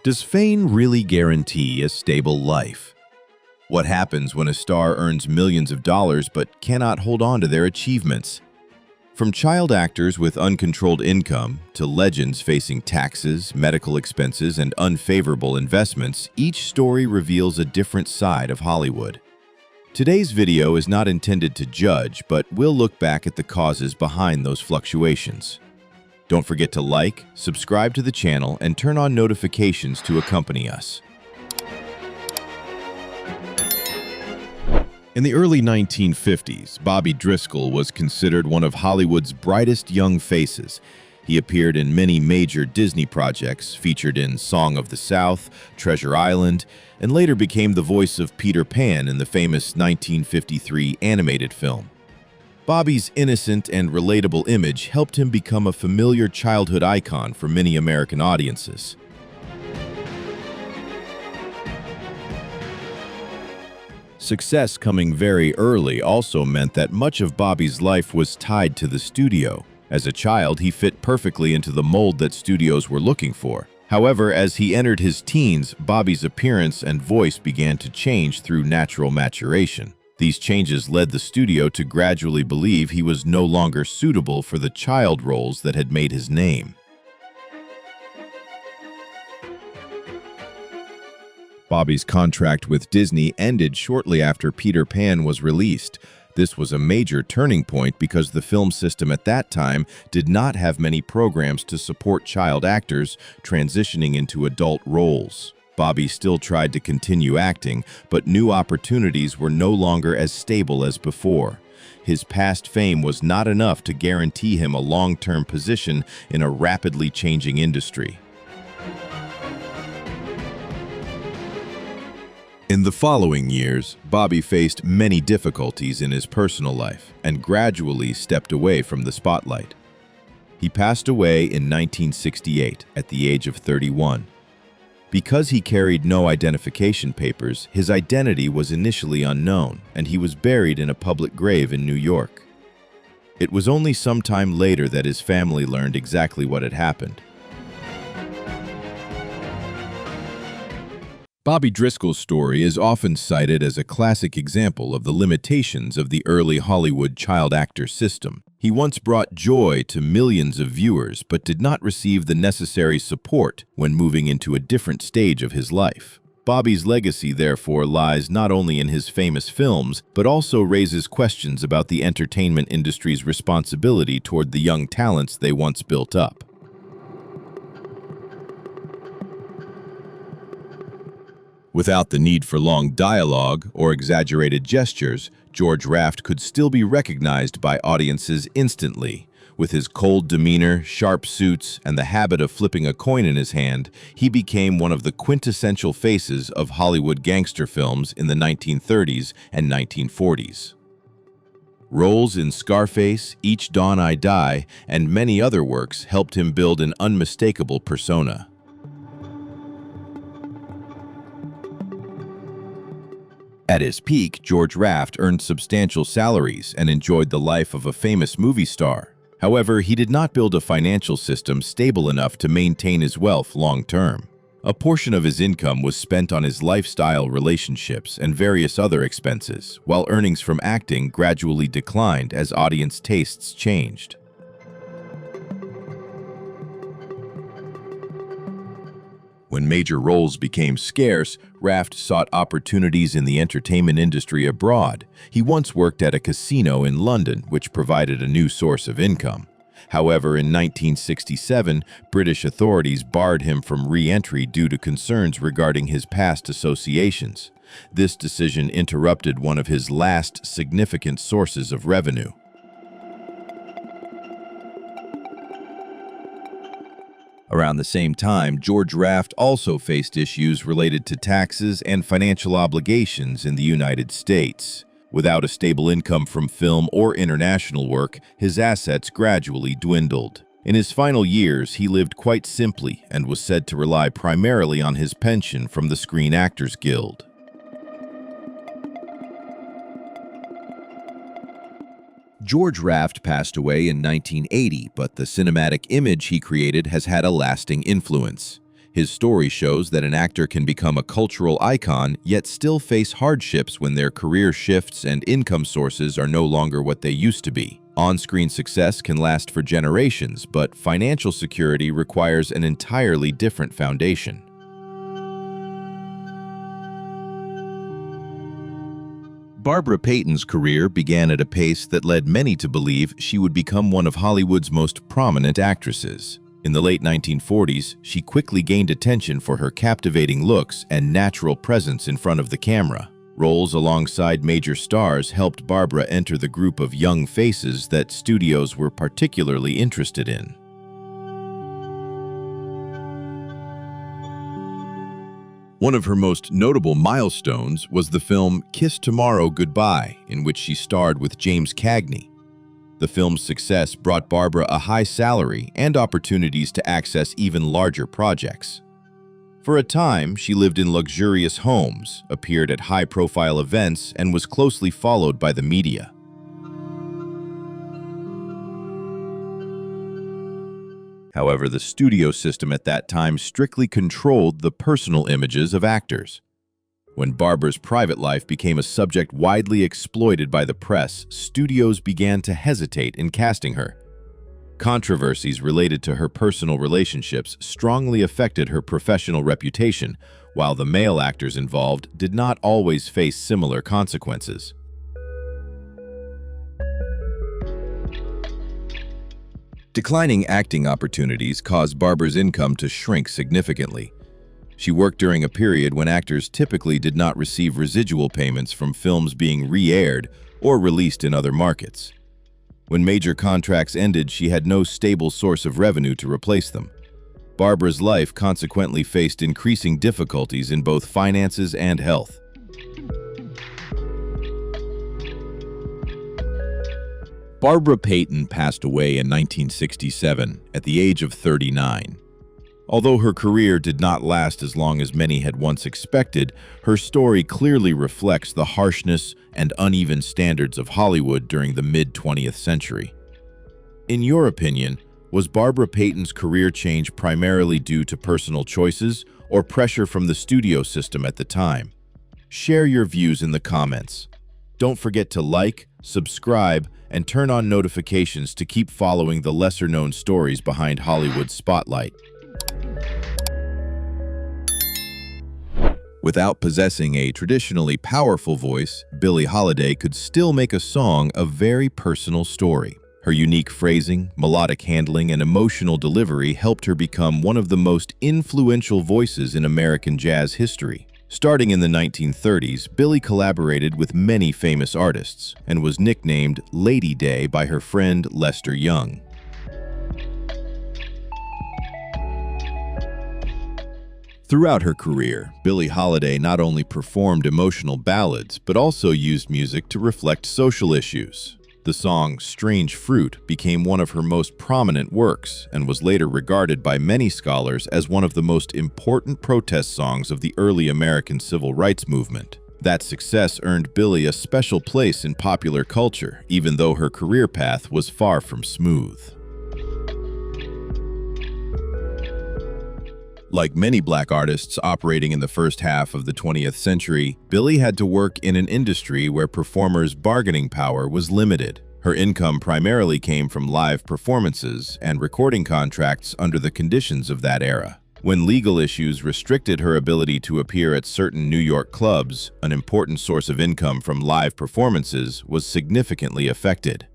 Does fame really guarantee a stable life? What happens when a star earns millions of dollars but cannot hold on to their achievements? From child actors with uncontrolled income to legends facing taxes, medical expenses, and unfavorable investments, each story reveals a different side of Hollywood. Today's video is not intended to judge, but we'll look back at the causes behind those fluctuations. Don't forget to like, subscribe to the channel, and turn on notifications to accompany us. In the early 1950s, Bobby Driscoll was considered one of Hollywood's brightest young faces. He appeared in many major Disney projects, featured in Song of the South, Treasure Island, and later became the voice of Peter Pan in the famous 1953 animated film. Bobby's innocent and relatable image helped him become a familiar childhood icon for many American audiences. Success coming very early also meant that much of Bobby's life was tied to the studio. As a child, he fit perfectly into the mold that studios were looking for. However, as he entered his teens, Bobby's appearance and voice began to change through natural maturation. These changes led the studio to gradually believe he was no longer suitable for the child roles that had made his name. Bobby's contract with Disney ended shortly after Peter Pan was released. This was a major turning point because the film system at that time did not have many programs to support child actors transitioning into adult roles. Bobby still tried to continue acting, but new opportunities were no longer as stable as before. His past fame was not enough to guarantee him a long-term position in a rapidly changing industry. In the following years, Bobby faced many difficulties in his personal life and gradually stepped away from the spotlight. He passed away in 1968 at the age of 31. Because he carried no identification papers, his identity was initially unknown, and he was buried in a public grave in New York. It was only some time later that his family learned exactly what had happened. Bobby Driscoll's story is often cited as a classic example of the limitations of the early Hollywood child actor system. He once brought joy to millions of viewers, but did not receive the necessary support when moving into a different stage of his life. Bobby's legacy, therefore, lies not only in his famous films, but also raises questions about the entertainment industry's responsibility toward the young talents they once built up. Without the need for long dialogue or exaggerated gestures, George Raft could still be recognized by audiences instantly. With his cold demeanor, sharp suits, and the habit of flipping a coin in his hand, he became one of the quintessential faces of Hollywood gangster films in the 1930s and 1940s. Roles in Scarface, Each Dawn I Die, and many other works helped him build an unmistakable persona. At his peak, George Raft earned substantial salaries and enjoyed the life of a famous movie star. However, he did not build a financial system stable enough to maintain his wealth long-term. A portion of his income was spent on his lifestyle, relationships, and various other expenses, while earnings from acting gradually declined as audience tastes changed. When major roles became scarce, Raft sought opportunities in the entertainment industry abroad. He once worked at a casino in London, which provided a new source of income. However, in 1967, British authorities barred him from re-entry due to concerns regarding his past associations. This decision interrupted one of his last significant sources of revenue. Around the same time, George Raft also faced issues related to taxes and financial obligations in the United States. Without a stable income from film or international work, his assets gradually dwindled. In his final years, he lived quite simply and was said to rely primarily on his pension from the Screen Actors Guild. George Raft passed away in 1980, but the cinematic image he created has had a lasting influence. His story shows that an actor can become a cultural icon, yet still face hardships when their career shifts and income sources are no longer what they used to be. On-screen success can last for generations, but financial security requires an entirely different foundation. Barbara Payton's career began at a pace that led many to believe she would become one of Hollywood's most prominent actresses. In the late 1940s, she quickly gained attention for her captivating looks and natural presence in front of the camera. Roles alongside major stars helped Barbara enter the group of young faces that studios were particularly interested in. One of her most notable milestones was the film Kiss Tomorrow, Goodbye, in which she starred with James Cagney. The film's success brought Barbara a high salary and opportunities to access even larger projects. For a time, she lived in luxurious homes, appeared at high-profile events, and was closely followed by the media. However, the studio system at that time strictly controlled the personal images of actors. When Barbara's private life became a subject widely exploited by the press, studios began to hesitate in casting her. Controversies related to her personal relationships strongly affected her professional reputation, while the male actors involved did not always face similar consequences. Declining acting opportunities caused Barbara's income to shrink significantly. She worked during a period when actors typically did not receive residual payments from films being re-aired or released in other markets. When major contracts ended, she had no stable source of revenue to replace them. Barbara's life consequently faced increasing difficulties in both finances and health. Barbara Payton passed away in 1967 at the age of 39. Although her career did not last as long as many had once expected, her story clearly reflects the harshness and uneven standards of Hollywood during the mid-20th century. In your opinion, was Barbara Payton's career change primarily due to personal choices or pressure from the studio system at the time? Share your views in the comments. Don't forget to like, subscribe, and turn on notifications to keep following the lesser-known stories behind Hollywood's spotlight. Without possessing a traditionally powerful voice, Billie Holiday could still make a song a very personal story. Her unique phrasing, melodic handling, and emotional delivery helped her become one of the most influential voices in American jazz history. Starting in the 1930s, Billie collaborated with many famous artists and was nicknamed Lady Day by her friend Lester Young. Throughout her career, Billie Holiday not only performed emotional ballads, but also used music to reflect social issues. The song Strange Fruit became one of her most prominent works and was later regarded by many scholars as one of the most important protest songs of the early American civil rights movement. That success earned Billie a special place in popular culture, even though her career path was far from smooth. Like many black artists operating in the first half of the 20th century, Billie had to work in an industry where performers' bargaining power was limited. Her income primarily came from live performances and recording contracts under the conditions of that era. When legal issues restricted her ability to appear at certain New York clubs, an important source of income from live performances was significantly affected.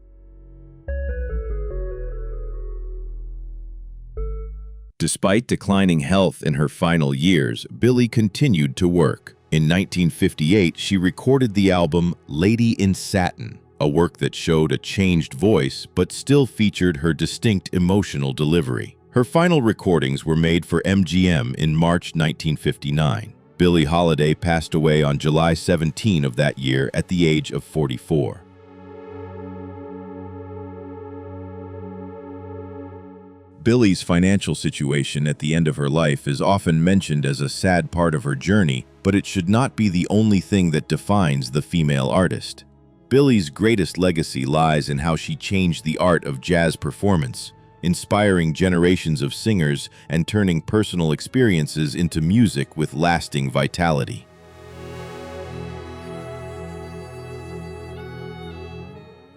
Despite declining health in her final years, Billie continued to work. In 1958, she recorded the album Lady in Satin, a work that showed a changed voice but still featured her distinct emotional delivery. Her final recordings were made for MGM in March 1959. Billie Holiday passed away on July 17 of that year at the age of 44. Billie's financial situation at the end of her life is often mentioned as a sad part of her journey, but it should not be the only thing that defines the female artist. Billie's greatest legacy lies in how she changed the art of jazz performance, inspiring generations of singers and turning personal experiences into music with lasting vitality.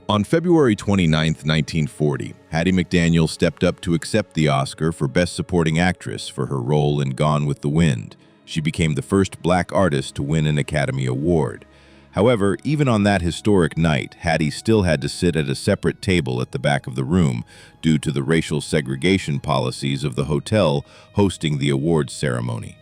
On February 29, 1940, Hattie McDaniel stepped up to accept the Oscar for Best Supporting Actress for her role in Gone with the Wind. She became the first black artist to win an Academy Award. However, even on that historic night, Hattie still had to sit at a separate table at the back of the room due to the racial segregation policies of the hotel hosting the awards ceremony.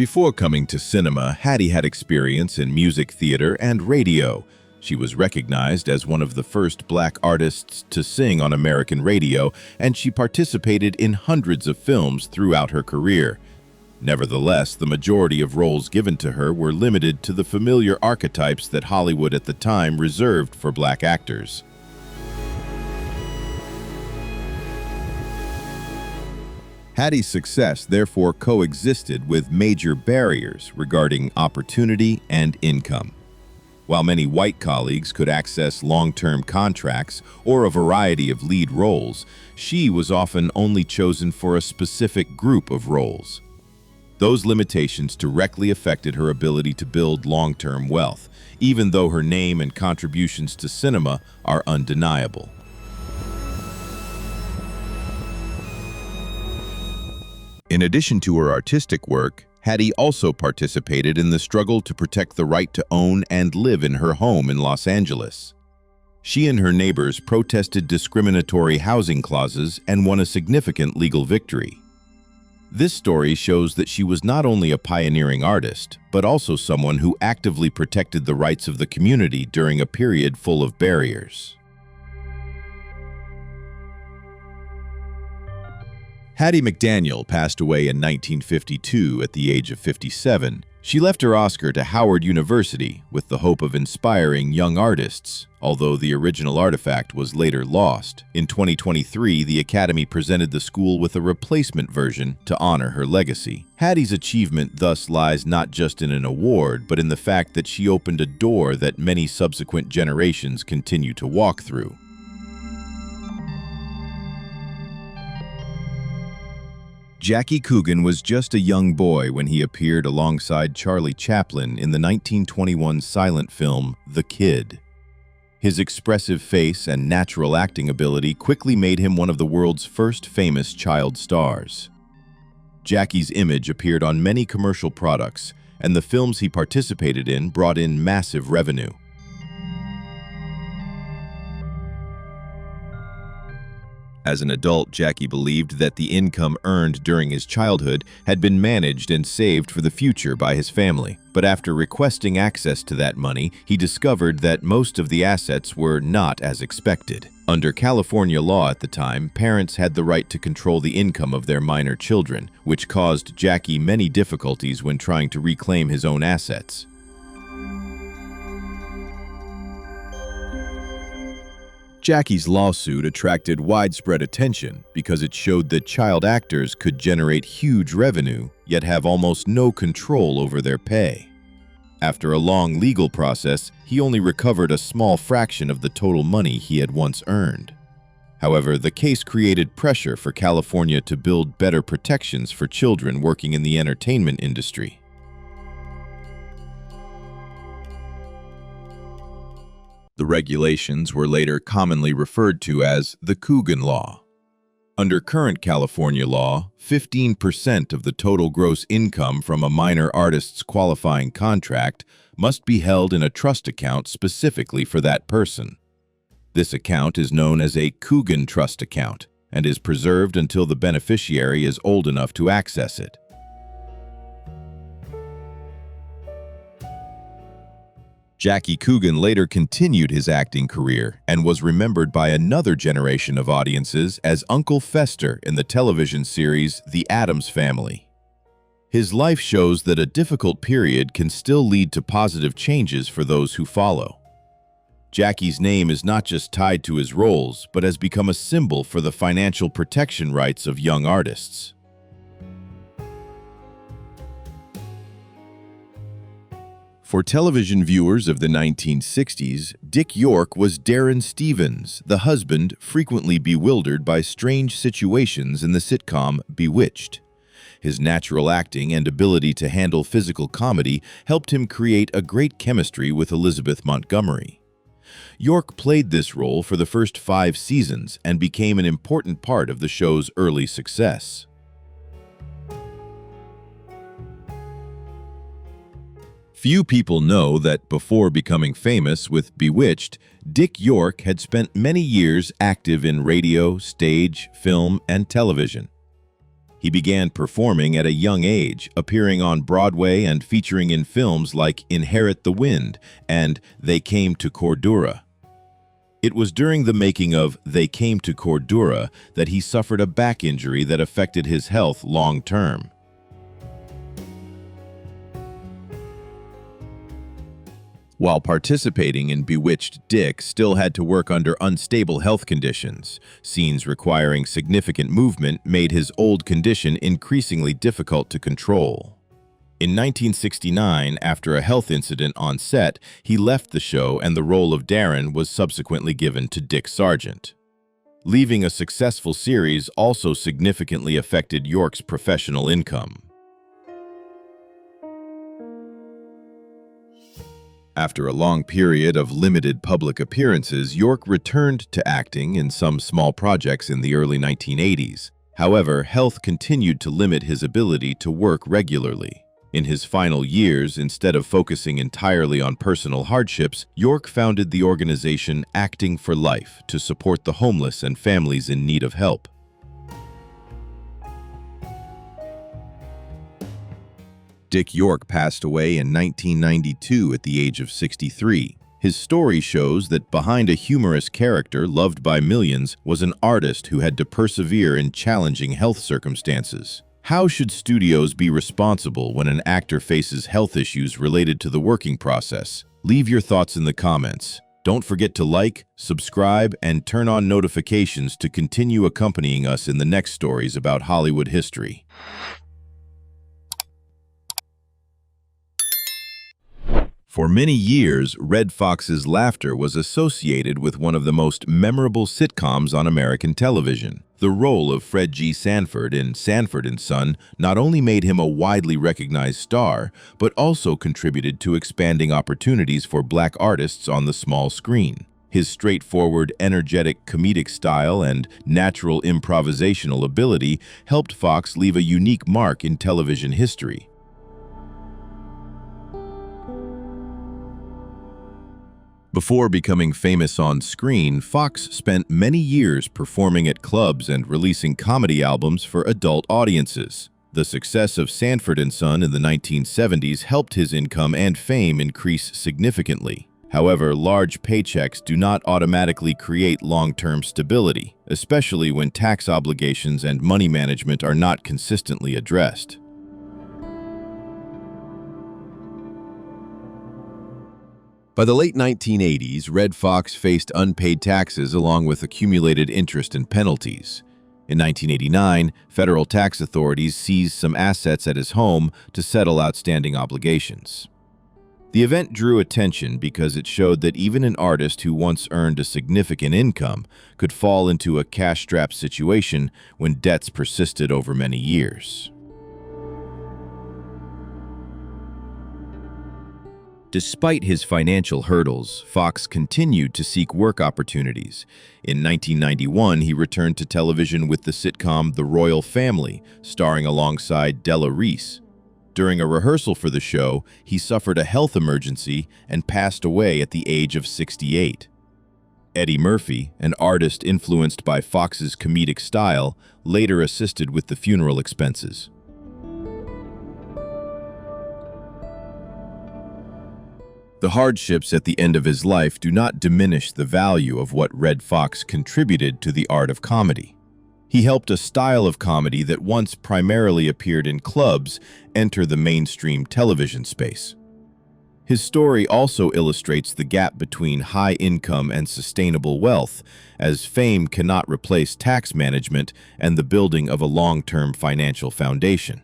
Before coming to cinema, Hattie had experience in music theater and radio. She was recognized as one of the first black artists to sing on American radio, and she participated in hundreds of films throughout her career. Nevertheless, the majority of roles given to her were limited to the familiar archetypes that Hollywood at the time reserved for black actors. Hattie's success therefore coexisted with major barriers regarding opportunity and income. While many white colleagues could access long-term contracts or a variety of lead roles, she was often only chosen for a specific group of roles. Those limitations directly affected her ability to build long-term wealth, even though her name and contributions to cinema are undeniable. In addition to her artistic work, Hattie also participated in the struggle to protect the right to own and live in her home in Los Angeles. She and her neighbors protested discriminatory housing clauses and won a significant legal victory. This story shows that she was not only a pioneering artist, but also someone who actively protected the rights of the community during a period full of barriers. Hattie McDaniel passed away in 1952 at the age of 57. She left her Oscar to Howard University with the hope of inspiring young artists, although the original artifact was later lost. In 2023, the Academy presented the school with a replacement version to honor her legacy. Hattie's achievement thus lies not just in an award, but in the fact that she opened a door that many subsequent generations continue to walk through. Jackie Coogan was just a young boy when he appeared alongside Charlie Chaplin in the 1921 silent film The Kid. His expressive face and natural acting ability quickly made him one of the world's first famous child stars. Jackie's image appeared on many commercial products, and the films he participated in brought in massive revenue. As an adult, Jackie believed that the income earned during his childhood had been managed and saved for the future by his family. But after requesting access to that money, he discovered that most of the assets were not as expected. Under California law at the time, parents had the right to control the income of their minor children, which caused Jackie many difficulties when trying to reclaim his own assets. Jackie's lawsuit attracted widespread attention because it showed that child actors could generate huge revenue, yet have almost no control over their pay. After a long legal process, he only recovered a small fraction of the total money he had once earned. However, the case created pressure for California to build better protections for children working in the entertainment industry. The regulations were later commonly referred to as the Coogan Law. Under current California law, 15% of the total gross income from a minor artist's qualifying contract must be held in a trust account specifically for that person. This account is known as a Coogan trust account and is preserved until the beneficiary is old enough to access it. Jackie Coogan later continued his acting career and was remembered by another generation of audiences as Uncle Fester in the television series The Addams Family. His life shows that a difficult period can still lead to positive changes for those who follow. Jackie's name is not just tied to his roles, but has become a symbol for the financial protection rights of young artists. For television viewers of the 1960s, Dick York was Darren Stevens, the husband frequently bewildered by strange situations in the sitcom Bewitched. His natural acting and ability to handle physical comedy helped him create a great chemistry with Elizabeth Montgomery. York played this role for the first 5 seasons and became an important part of the show's early success. Few people know that before becoming famous with Bewitched, Dick York had spent many years active in radio, stage, film, and television. He began performing at a young age, appearing on Broadway and featuring in films like Inherit the Wind and They Came to Cordura. It was during the making of They Came to Cordura that he suffered a back injury that affected his health long-term. While participating in Bewitched, Dick still had to work under unstable health conditions. Scenes requiring significant movement made his old condition increasingly difficult to control. In 1969, after a health incident on set, he left the show and the role of Darren was subsequently given to Dick Sargent. Leaving a successful series also significantly affected York's professional income. After a long period of limited public appearances, York returned to acting in some small projects in the early 1980s. However, health continued to limit his ability to work regularly. In his final years, instead of focusing entirely on personal hardships, York founded the organization Acting for Life to support the homeless and families in need of help. Dick York passed away in 1992 at the age of 63. His story shows that behind a humorous character loved by millions was an artist who had to persevere in challenging health circumstances. How should studios be responsible when an actor faces health issues related to the working process? Leave your thoughts in the comments. Don't forget to like, subscribe, and turn on notifications to continue accompanying us in the next stories about Hollywood history. For many years, Red Fox's laughter was associated with one of the most memorable sitcoms on American television. The role of Fred G. Sanford in Sanford & Son not only made him a widely recognized star, but also contributed to expanding opportunities for black artists on the small screen. His straightforward, energetic comedic style and natural improvisational ability helped Foxx leave a unique mark in television history. Before becoming famous on screen, Foxx spent many years performing at clubs and releasing comedy albums for adult audiences. The success of Sanford & Son in the 1970s helped his income and fame increase significantly. However, large paychecks do not automatically create long-term stability, especially when tax obligations and money management are not consistently addressed. By the late 1980s, Red Fox faced unpaid taxes along with accumulated interest and penalties. In 1989, federal tax authorities seized some assets at his home to settle outstanding obligations. The event drew attention because it showed that even an artist who once earned a significant income could fall into a cash-strapped situation when debts persisted over many years. Despite his financial hurdles, Foxx continued to seek work opportunities. In 1991, he returned to television with the sitcom The Royal Family, starring alongside Della Reese. During a rehearsal for the show, he suffered a health emergency and passed away at the age of 68. Eddie Murphy, an artist influenced by Foxx's comedic style, later assisted with the funeral expenses. The hardships at the end of his life do not diminish the value of what Red Fox contributed to the art of comedy. He helped a style of comedy that once primarily appeared in clubs enter the mainstream television space. His story also illustrates the gap between high income and sustainable wealth, as fame cannot replace tax management and the building of a long-term financial foundation.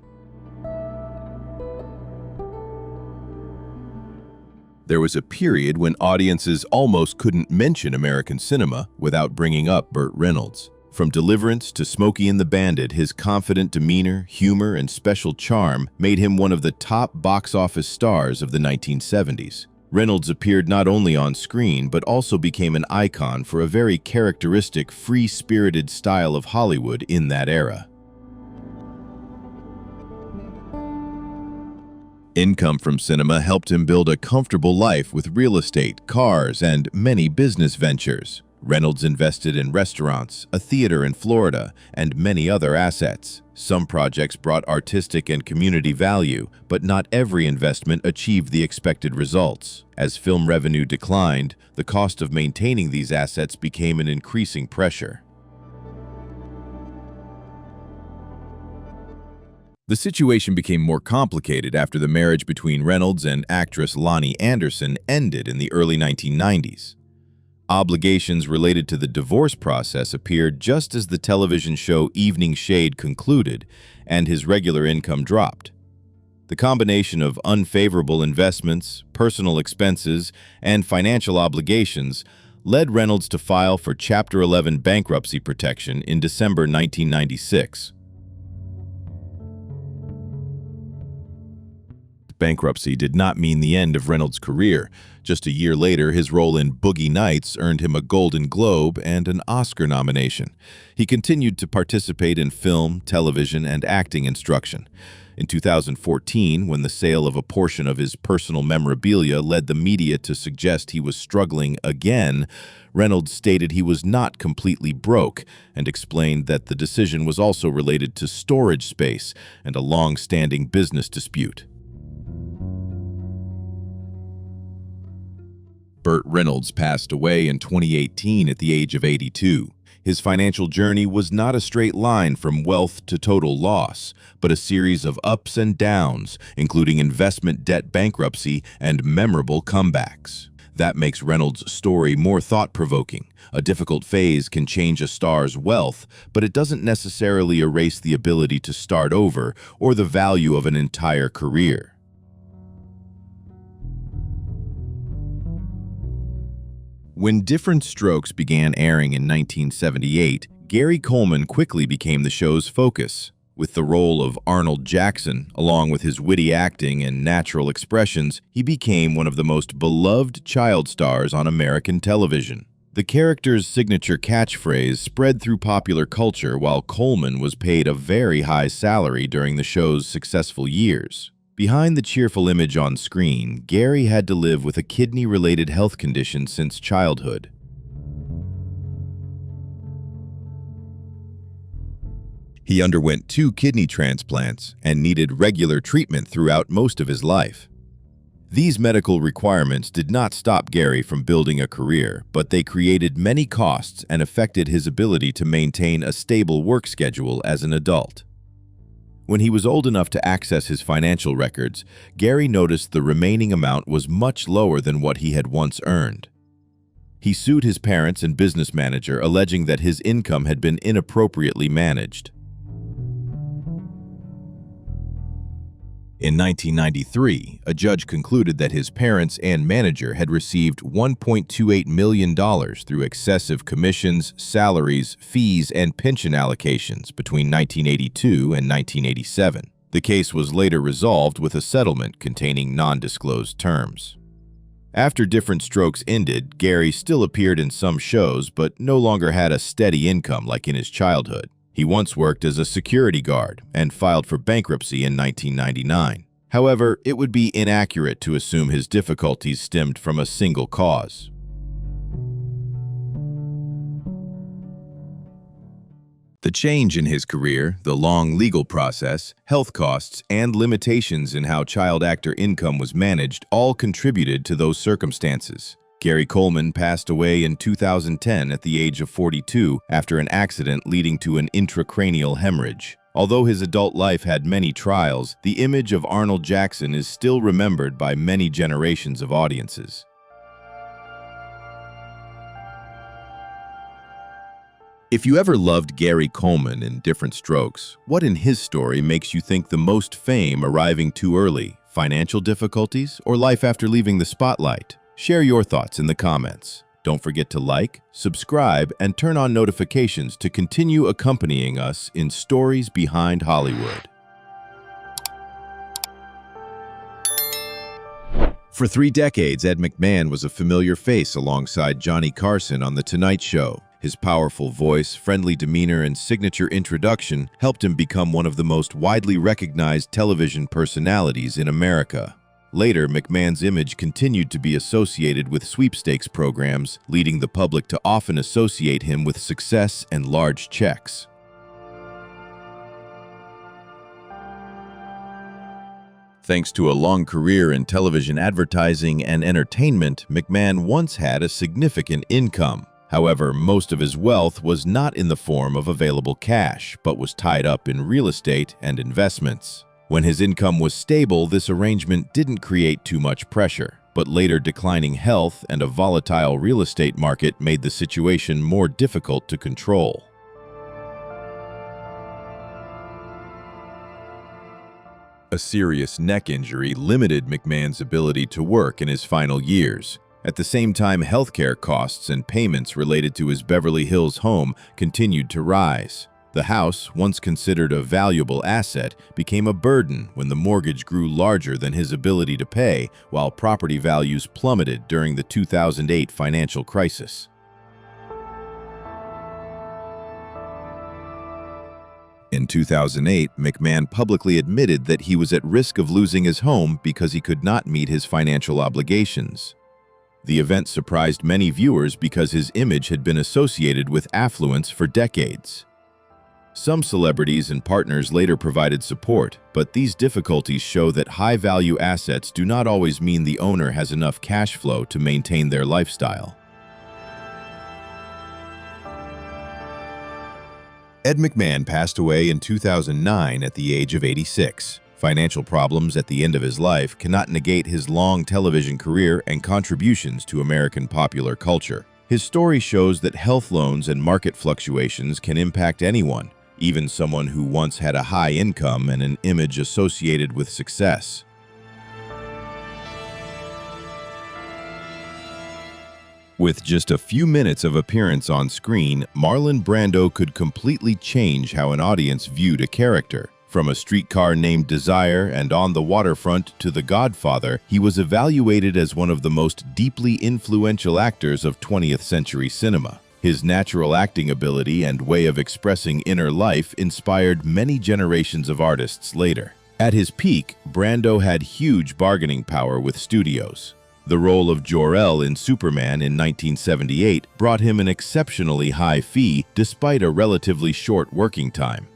There was a period when audiences almost couldn't mention American cinema without bringing up Burt Reynolds. From Deliverance to Smokey and the Bandit, his confident demeanor, humor, and special charm made him one of the top box office stars of the 1970s. Reynolds appeared not only on screen but also became an icon for a very characteristic, free-spirited style of Hollywood in that era. Income from cinema helped him build a comfortable life with real estate, cars, and many business ventures. Reynolds invested in restaurants, a theater in Florida, and many other assets. Some projects brought artistic and community value, but not every investment achieved the expected results. As film revenue declined, the cost of maintaining these assets became an increasing pressure. The situation became more complicated after the marriage between Reynolds and actress Lonnie Anderson ended in the early 1990s. Obligations related to the divorce process appeared just as the television show Evening Shade concluded, and his regular income dropped. The combination of unfavorable investments, personal expenses, and financial obligations led Reynolds to file for Chapter 11 bankruptcy protection in December 1996. Bankruptcy did not mean the end of Reynolds' career. Just a year later, his role in Boogie Nights earned him a Golden Globe and an Oscar nomination. He continued to participate in film, television, and acting instruction. In 2014, when the sale of a portion of his personal memorabilia led the media to suggest he was struggling again, Reynolds stated he was not completely broke and explained that the decision was also related to storage space and a long-standing business dispute. Burt Reynolds passed away in 2018 at the age of 82. His financial journey was not a straight line from wealth to total loss, but a series of ups and downs, including investment debt bankruptcy and memorable comebacks. That makes Reynolds' story more thought-provoking. A difficult phase can change a star's wealth, but it doesn't necessarily erase the ability to start over or the value of an entire career. When Different Strokes began airing in 1978, Gary Coleman quickly became the show's focus. With the role of Arnold Jackson, along with his witty acting and natural expressions, he became one of the most beloved child stars on American television. The character's signature catchphrase spread through popular culture while Coleman was paid a very high salary during the show's successful years. Behind the cheerful image on screen, Gary had to live with a kidney-related health condition since childhood. He underwent 2 kidney transplants and needed regular treatment throughout most of his life. These medical requirements did not stop Gary from building a career, but they created many costs and affected his ability to maintain a stable work schedule as an adult. When he was old enough to access his financial records, Gary noticed the remaining amount was much lower than what he had once earned. He sued his parents and business manager, alleging that his income had been inappropriately managed. In 1993, a judge concluded that his parents and manager had received $1.28 million through excessive commissions, salaries, fees, and pension allocations between 1982 and 1987. The case was later resolved with a settlement containing non-disclosed terms. After Different Strokes ended, Gary still appeared in some shows but no longer had a steady income like in his childhood. He once worked as a security guard and filed for bankruptcy in 1999. However, it would be inaccurate to assume his difficulties stemmed from a single cause. The change in his career, the long legal process, health costs, and limitations in how child actor income was managed all contributed to those circumstances. Gary Coleman passed away in 2010 at the age of 42 after an accident leading to an intracranial hemorrhage. Although his adult life had many trials, the image of Arnold Jackson is still remembered by many generations of audiences. If you ever loved Gary Coleman in Different Strokes, what in his story makes you think the most fame arriving too early, financial difficulties, or life after leaving the spotlight? Share your thoughts in the comments. Don't forget to like, subscribe, and turn on notifications to continue accompanying us in Stories Behind Hollywood. For 3 decades, Ed McMahon was a familiar face alongside Johnny Carson on The Tonight Show. His powerful voice, friendly demeanor, and signature introduction helped him become one of the most widely recognized television personalities in America. Later, McMahon's image continued to be associated with sweepstakes programs, leading the public to often associate him with success and large checks. Thanks to a long career in television advertising and entertainment, McMahon once had a significant income. However, most of his wealth was not in the form of available cash, but was tied up in real estate and investments. When his income was stable, this arrangement didn't create too much pressure, but later declining health and a volatile real estate market made the situation more difficult to control. A serious neck injury limited McMahon's ability to work in his final years. At the same time, healthcare costs and payments related to his Beverly Hills home continued to rise. The house, once considered a valuable asset, became a burden when the mortgage grew larger than his ability to pay, while property values plummeted during the 2008 financial crisis. In 2008, McMahon publicly admitted that he was at risk of losing his home because he could not meet his financial obligations. The event surprised many viewers because his image had been associated with affluence for decades. Some celebrities and partners later provided support, but these difficulties show that high-value assets do not always mean the owner has enough cash flow to maintain their lifestyle. Ed McMahon passed away in 2009 at the age of 86. Financial problems at the end of his life cannot negate his long television career and contributions to American popular culture. His story shows that health loans and market fluctuations can impact anyone, even someone who once had a high income and an image associated with success. With just a few minutes of appearance on screen, Marlon Brando could completely change how an audience viewed a character. From A Streetcar Named Desire and On the Waterfront to The Godfather, he was evaluated as one of the most deeply influential actors of 20th century cinema. His natural acting ability and way of expressing inner life inspired many generations of artists later. At his peak, Brando had huge bargaining power with studios. The role of Jor-El in Superman in 1978 brought him an exceptionally high fee despite a relatively short working time.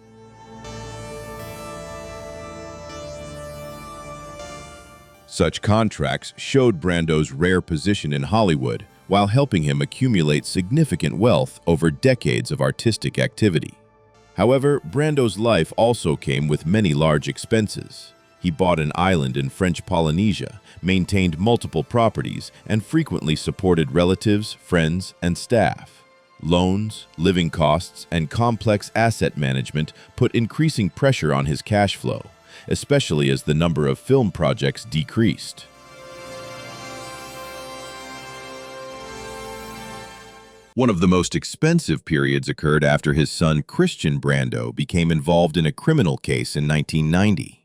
Such contracts showed Brando's rare position in Hollywood, while helping him accumulate significant wealth over decades of artistic activity. However, Brando's life also came with many large expenses. He bought an island in French Polynesia, maintained multiple properties, and frequently supported relatives, friends, and staff. Loans, living costs, and complex asset management put increasing pressure on his cash flow, especially as the number of film projects decreased. One of the most expensive periods occurred after his son Christian Brando became involved in a criminal case in 1990.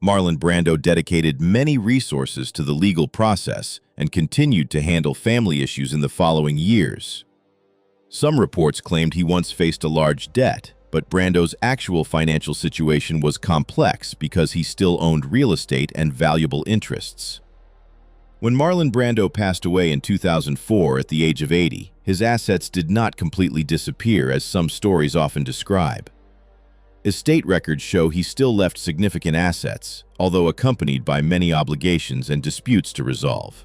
Marlon Brando dedicated many resources to the legal process and continued to handle family issues in the following years. Some reports claimed he once faced a large debt, but Brando's actual financial situation was complex because he still owned real estate and valuable interests. When Marlon Brando passed away in 2004 at the age of 80, his assets did not completely disappear as some stories often describe. Estate records show he still left significant assets, although accompanied by many obligations and disputes to resolve.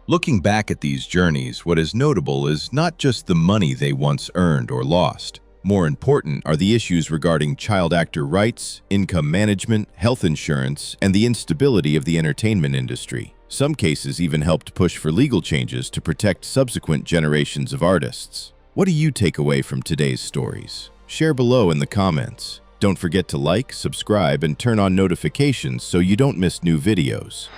Looking back at these journeys, what is notable is not just the money they once earned or lost. More important are the issues regarding child actor rights, income management, health insurance, and the instability of the entertainment industry. Some cases even helped push for legal changes to protect subsequent generations of artists. What do you take away from today's stories? Share below in the comments. Don't forget to like, subscribe, and turn on notifications so you don't miss new videos.